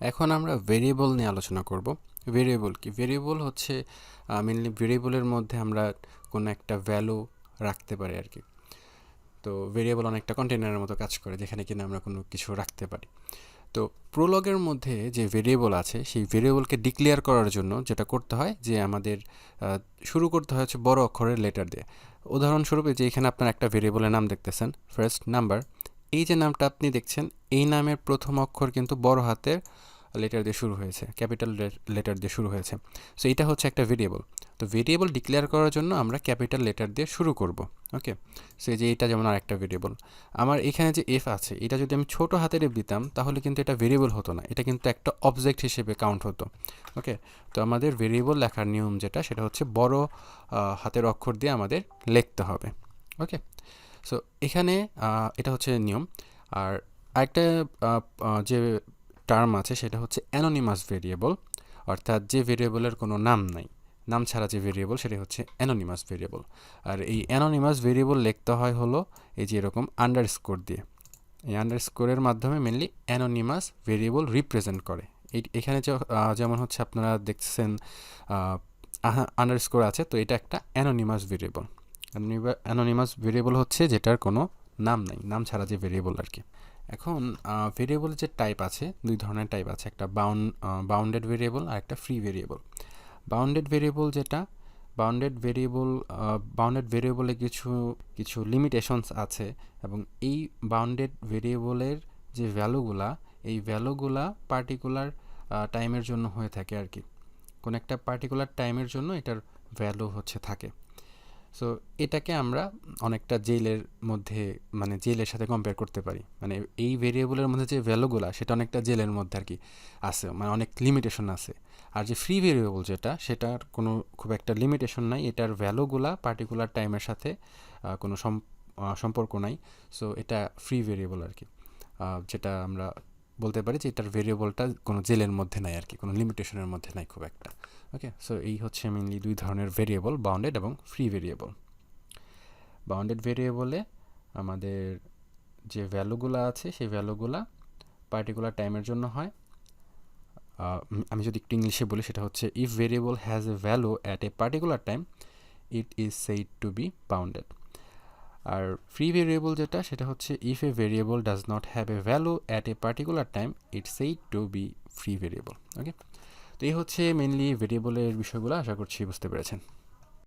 এখন আমরা ভেরিয়েবল নিয়ে আলোচনা করব। ভেরিয়েবল কি? ভেরিয়েবল হচ্ছে মেনলি ভেরিয়েবলের মধ্যে আমরা কোনো একটা ভ্যালু রাখতে পারি আর কি। তো ভেরিয়েবল অনেকটা কন্টেনারের মতো কাজ করে, যেখানে কিনা আমরা কোনো কিছু রাখতে পারি। তো প্রোলগের মধ্যে যে ভেরিয়েবল আছে, সেই ভেরিয়েবলকে ডিক্লেয়ার করার জন্য যেটা করতে হয় যে আমাদের শুরু করতে হয় হচ্ছে বড় অক্ষরের লেটার দিয়ে। উদাহরণস্বরূপ যে এখানে আপনার একটা ভেরিয়েবলের নাম দেখতেছেন, ফার্স্ট নাম্বার। এই যে নামটা আপনি দেখছেন, এই নামের প্রথম অক্ষর কিন্তু বড় হাতের লেটার দিয়ে শুরু হয়েছে, ক্যাপিটাল লেটার দিয়ে শুরু হয়েছে। সো এটা হচ্ছে একটা ভেরিয়েবল। তো ভেরিয়েবল ডিক্লেয়ার করার জন্য আমরা ক্যাপিটাল লেটার দিয়ে শুরু করব। ওকে, সো এই যে এটা যেমন আরেকটা ভেরিয়েবল। আমার এখানে যে এফ আছে, এটা যদি আমি ছোট হাতের এফ দিতাম তাহলে কিন্তু এটা ভেরিয়েবল হতো না, এটা কিন্তু একটা অবজেক্ট হিসেবে কাউন্ট হতো। ওকে, তো আমাদের ভেরিয়েবল লেখার নিয়ম যেটা, সেটা হচ্ছে বড় হাতের অক্ষর দিয়ে আমাদের লিখতে হবে। ওকে, সো এখানে এটা হচ্ছে নিয়ম। আর আরেকটা যে টার্ম আছে সেটা হচ্ছে অ্যানোনিমাস ভেরিয়েবল, অর্থাৎ যে ভেরিয়েবলের কোনো নাম নাই, নাম ছাড়া যে ভেরিয়েবল সেটা হচ্ছে অ্যানোনিমাস ভেরিয়েবল। আর এই অ্যানোনিমাস ভেরিয়েবল লিখতে হয় হলো এই যে এরকম আন্ডারস্কোর দিয়ে। এই আন্ডারস্কোরের মাধ্যমে মেনলি অ্যানোনিমাস ভেরিয়েবল রিপ্রেজেন্ট করে। এখানে যেমন হচ্ছে আপনারা দেখছেন আন্ডারস্কোর আছে, তো এটা একটা অ্যানোনিমাস ভেরিয়েবল। অ্যানোনিমাস ভেরিয়েবল হচ্ছে যেটার কোনো নাম নাই, নাম ছাড়া যে ভেরিয়েবল আর কি। এখন ভেরিয়েবলের যে টাইপ আছে, দুই ধরনের টাইপ আছে, একটা বাউন্ডেড ভেরিয়েবল আর একটা ফ্রি ভেরিয়েবল। বাউন্ডেড ভেরিয়েবল যেটা, বাউন্ডেড ভেরিয়েবলে কিছু কিছু লিমিটেশনস আছে, এবং এই বাউন্ডেড ভেরিয়েবলের যে ভ্যালুগুলা, এই ভ্যালুগুলা পার্টিকুলার টাইমের জন্য হয়ে থাকে আর কি। কোনো একটা পার্টিকুলার টাইমের জন্য এটার ভ্যালু হচ্ছে থাকে। সো এটাকে আমরা অনেকটা জেলের মধ্যে, মানে জেলের সাথে কম্পেয়ার করতে পারি। মানে এই ভেরিয়েবলের মধ্যে যে ভ্যালুগুলো, সেটা অনেকটা জেলের মধ্যে আর কি আছে, মানে অনেক লিমিটেশন আছে। আর যে ফ্রি ভেরিয়েবল যেটা, সেটার কোনো খুব একটা লিমিটেশন নাই, এটার ভ্যালুগুলা পার্টিকুলার টাইমের সাথে কোনো সম্পর্ক নাই। সো এটা ফ্রি ভেরিয়েবল আর কি, যেটা আমরা বলতে পারি যে এটার ভেরিয়েবলটা কোনো জেলের মধ্যে নাই আর কি, কোনো লিমিটেশনের মধ্যে নাই খুব একটা। ওকে, সো এই হচ্ছে মেনলি দুই ধরনের ভেরিয়েবল, বাউন্ডেড এবং ফ্রি ভেরিয়েবল। বাউন্ডেড ভেরিয়েবলে আমাদের যে ভ্যালুগুলো আছে, সেই ভ্যালুগুলা পার্টিকুলার টাইমের জন্য হয়। আমি যদি একটু ইংলিশে বলি, সেটা হচ্ছে if variable has a value at a particular time, it is said to be bounded. আর ফ্রি ভেরিয়েবল যেটা, সেটা হচ্ছে if a variable does not have a value at a particular time, it's said to be free variable. Okay, তো এই হচ্ছে mainly ভেরিয়েবলের বিষয়গুলো। আশা করছি বুঝতে পেরেছেন।